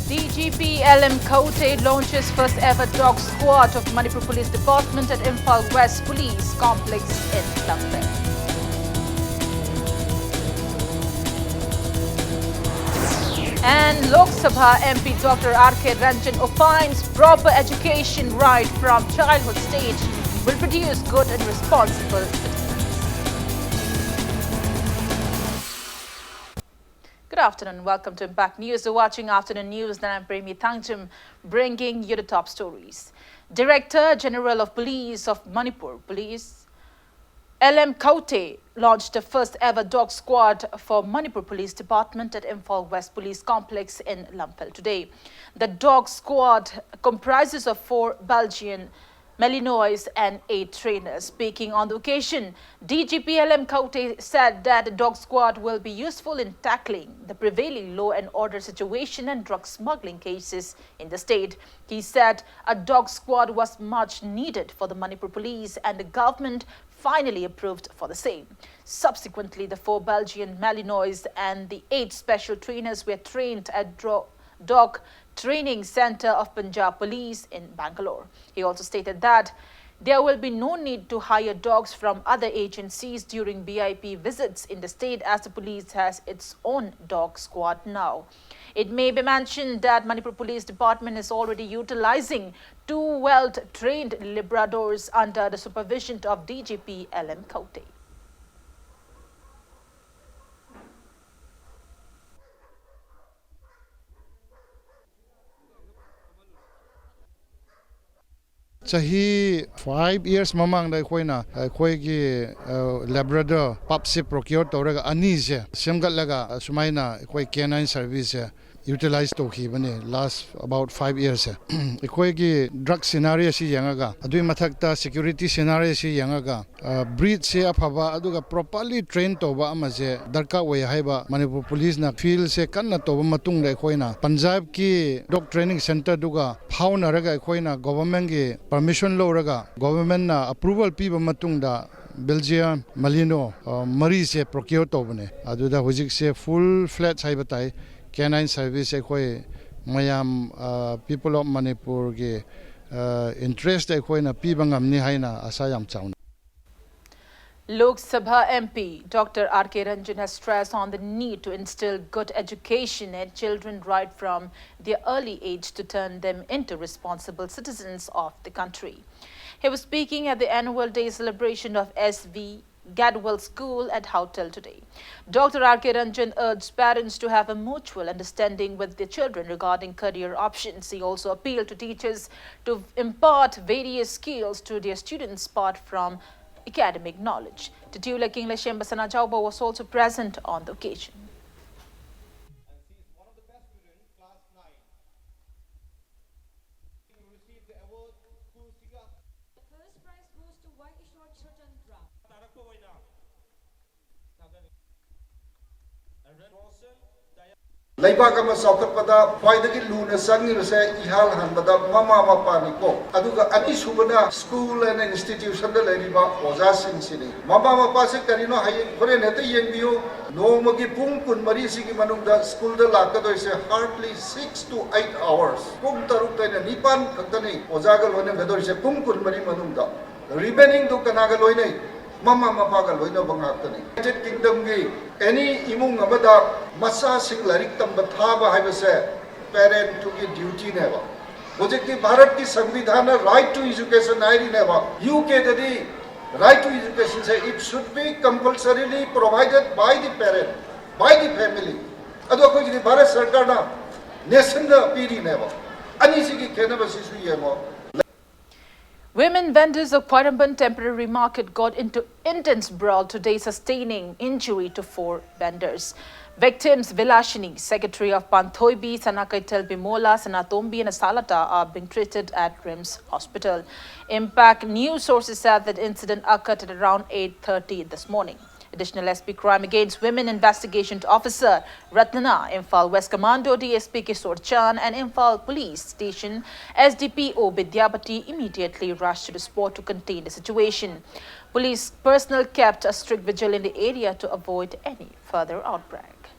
DGP LM Kote launches first ever dog squad of Manipur Police Department at Imphal West Police Complex in Lampe. And Lok Sabha MP Dr. R.K. Ranjan opines proper education right from childhood stage will produce good and responsible citizens. Good afternoon. Welcome to Impact News. You're watching Afternoon News. Then I'm Premi Thangjum, bringing you the top stories. Director General of Police of Manipur Police, LM Kote, launched the first ever dog squad for Manipur Police Department at Imphal West Police Complex in Lamphel today. The dog squad comprises of 4 Belgian Malinois and 8 trainers. Speaking on the occasion, DGP LM Kote said that the dog squad will be useful in tackling the prevailing law and order situation and drug smuggling cases in the state. He said a dog squad was much needed for the Manipur police and the government finally approved for the same. Subsequently, the 4 Belgian Malinois and the 8 special trainers were trained at Dog Training Center of Punjab Police in Bangalore. He also stated that there will be no need to hire dogs from other agencies during BIP visits in the state as the police has its own dog squad now. It may be mentioned that Manipur Police Department is already utilizing 2 well-trained Labradors under the supervision of DGP LM Kote. Chahi 5 years mamang da khoina khoi gi Labrador pup se procure toraga ani se semgat laga sumaina khoi canine service utilize to khi bane last about 5 years khoi gi drug scenario si yangaga adui mathakta security scenario si yangaga breed se aphaba aduga properly train to ba amaje darka way haiba Manipur police na field se kanna to ba matung da khoina Punjab ki dog training center duga fauna raga khoina government gi permission lo raga government na approval pi ba matung da Belgium Malino mari se procure to bane aduda hojik se full flat haiba tai canine service khoi mayam people of Manipur ge interest khoi na pi bangam ni haina asa yam chaun. Lok Sabha MP Dr. R.K. Ranjan has stressed on the need to instill good education in children right from their early age to turn them into responsible citizens of the country. He was speaking at the annual day celebration of S.V. Gadwell School at Houghtel today. Dr. R.K. Ranjan urged parents to have a mutual understanding with their children regarding career options. He also appealed to teachers to impart various skills to their students apart from academic knowledge. Titula King Lashem Basana Jauba was also present on the occasion. Laibak ama saukatpada khwaidagi luna sangirse ihal hanbada mama mapa niko aduga ani subana school and institution da leriba oja sing sini mama mapa se karino haye khore nete yengbiyo no magi pung kun mari sigi manungda school da lakadoi se hardly 6 to 8 hours pung taruk taina nipan khaktani oja ga loine gadoi se pung kun mari manungda remaining do kanaga loine Mama mapaga loina bangaktani. United Kingdom gi any imung amada masa sing larik tamba thaba haibase parent to gi duty neba. Project Bharat ki संविधान right to education nairi neba. UK dadi right to education say it should be compulsorily provided by the parent, by the family. Ado ko gi Bharat sarkar na nation da piri neba. Ani sigi khena basi su yemo. Women vendors of Quaramban Temporary Market got into intense brawl today, sustaining injury to 4 vendors. Victims Vilashini, Secretary of Panthoibi, Sanakaitel Bimola, Sanatombi and Asalata are being treated at RIMS Hospital. Impact news sources said that incident occurred at around 8:30 this morning. Additional SP Crime Against Women Investigation Officer Ratnana, Imphal West Commando DSP Kishore Chan and Imphal Police Station SDPO Vidyapati immediately rushed to the spot to contain the situation. Police personnel kept a strict vigil in the area to avoid any further outbreak.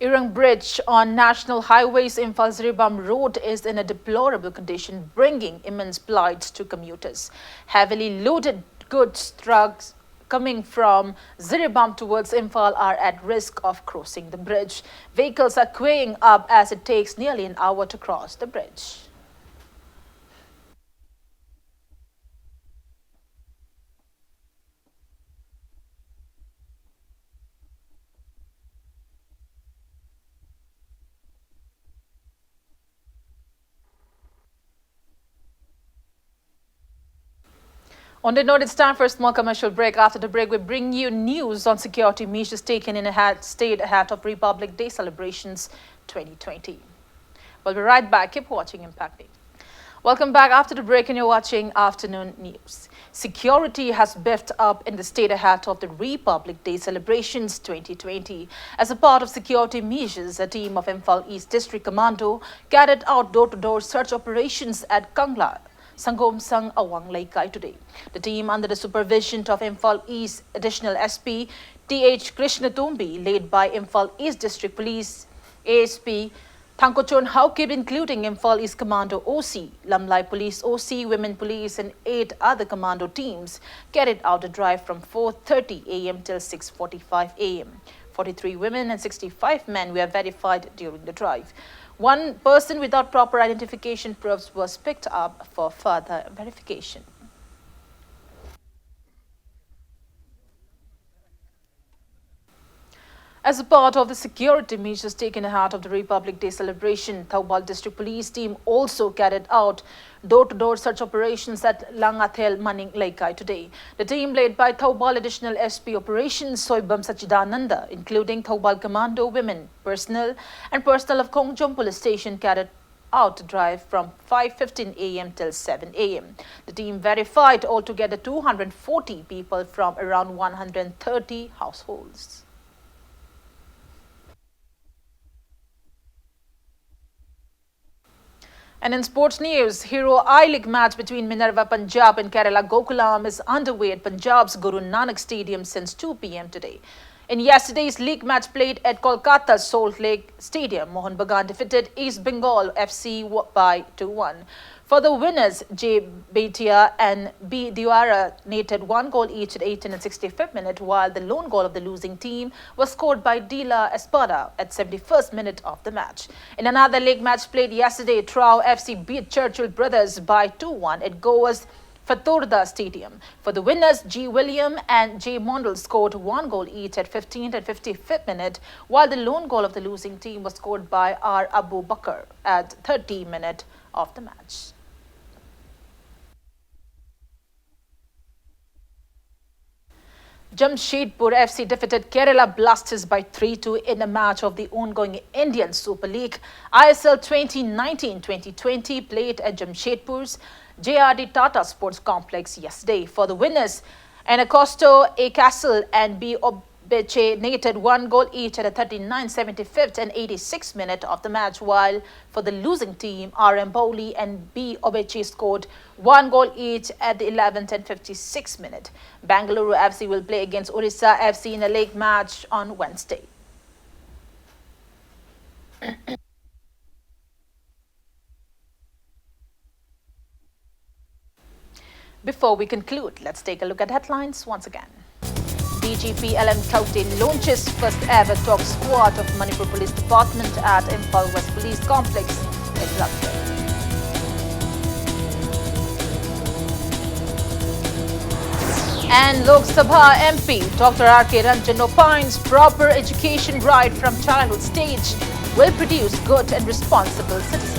Irang Bridge on National Highways Imphal-Ziribam Road is in a deplorable condition, bringing immense plight to commuters. Heavily loaded goods trucks coming from Ziribam towards Imphal are at risk of crossing the bridge. Vehicles are queuing up as it takes nearly an hour to cross the bridge. On the note, it's time for a small commercial break. After the break, we bring you news on security measures taken in a state ahead of Republic Day celebrations 2020. We'll be right back. Keep watching Impact 8. Welcome back after the break and you're watching Afternoon News. Security has beefed up in the state ahead of the Republic Day celebrations 2020. As a part of security measures, a team of Imphal East District Commando carried out door-to-door search operations at Kangla, Sangom Sang Awang Laikai today. The team, under the supervision of Imphal East Additional SP T.H. Krishnatumbi, led by Imphal East District Police ASP Thankochon Haukib, including Imphal East Commando OC, Lamlai Police OC, Women Police and 8 other commando teams, carried out a drive from 4:30 a.m. till 6:45 a.m. 43 women and 65 men were verified during the drive. One person without proper identification proofs was picked up for further verification. As a part of the security measures taken ahead of the Republic Day celebration, Thoubal District Police team also carried out door-to-door search operations at Langathel Maning Laikai today. The team, led by Thoubal Additional SP Operations Soibam Sachidananda, including Thoubal Commando women personnel and personnel of Kongjom Police Station, carried out a drive from 5:15 a.m. till 7 a.m. The team verified altogether 240 people from around 130 households. And in sports news, Hero I-League match between Minerva Punjab and Kerala Gokulam is underway at Punjab's Guru Nanak Stadium since 2 p.m. today. In yesterday's league match played at Kolkata's Salt Lake Stadium, Mohun Bagan defeated East Bengal FC by 2-1. For the winners, J. Bhatia and B. Diwara netted 1 goal each at 18th and 65th minute, while the lone goal of the losing team was scored by Dila Espada at 71st minute of the match. In another league match played yesterday, Trau FC beat Churchill Brothers by 2-1 at Goa's Fatorda Stadium. For the winners, G. William and J. Mondal scored 1 goal each at 15th and 55th minute, while the lone goal of the losing team was scored by R. Abu Bakr at 30th minute of the match. Jamshedpur FC defeated Kerala Blasters by 3-2 in a match of the ongoing Indian Super League ISL 2019-2020 played at Jamshedpur's JRD Tata Sports Complex yesterday. For the winners, Anacosto A. Castle and B. Obeche netted 1 goal each at the 39th, 75th and 86th minute of the match, while for the losing team, R. Mboli and B. Obeche scored 1 goal each at the 11th and 56th minute. Bangalore FC will play against Orissa FC in a league match on Wednesday. Before we conclude, let's take a look at headlines once again. DGP LM Kaute launches first ever dog squad of Manipur Police Department at Imphal West Police Complex in Lucknow. And Lok Sabha MP Dr. R.K. Ranjan opines proper education right from childhood stage will produce good and responsible citizens.